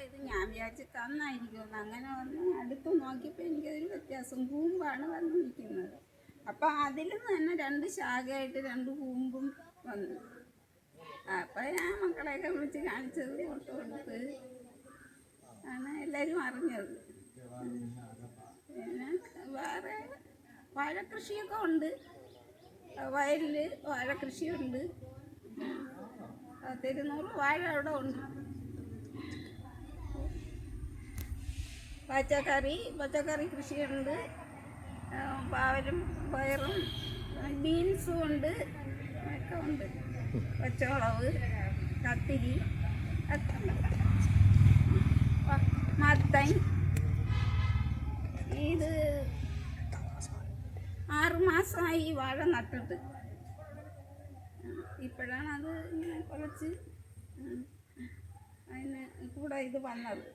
ഇത് ഞാൻ വിചാരിച്ച് തന്നായിരിക്കുമെന്ന്. അങ്ങനെ വന്ന് അടുത്ത് നോക്കിയപ്പോൾ എനിക്കതൊരു വ്യത്യാസം, കൂമ്പാണ് വന്നിരിക്കുന്നത്. അപ്പം അതിൽ തന്നെ 2 ശാഖയായിട്ട് 2 കൂമ്പും വന്നു. അപ്പം ഞാൻ മക്കളെയൊക്കെ വിളിച്ച് കാണിച്ചത്, ഫോട്ടോ കൊടുത്ത് ആണ് എല്ലാവരും അറിഞ്ഞത്. പിന്നെ വേറെ വാഴക്കൃഷിയൊക്കെ ഉണ്ട്, വയലിൽ വാഴക്കൃഷിയുണ്ട്. 200 വാഴ അവിടെ ഉണ്ട്. പച്ചക്കറി കൃഷിയുണ്ട്, പാവലും പയറും ബീൻസും ഉണ്ട്, ഒക്കെ ഉണ്ട്. പച്ചമുളക്, കത്തിരി, മത്തൻ. ഇത് 6 മാസമായി ഈ വാഴ നട്ടിട്ട്. ഇപ്പോഴാണ് അത് ഇങ്ങനെ കുറച്ച് അതിന് കൂടെ ഇത് വന്നത്.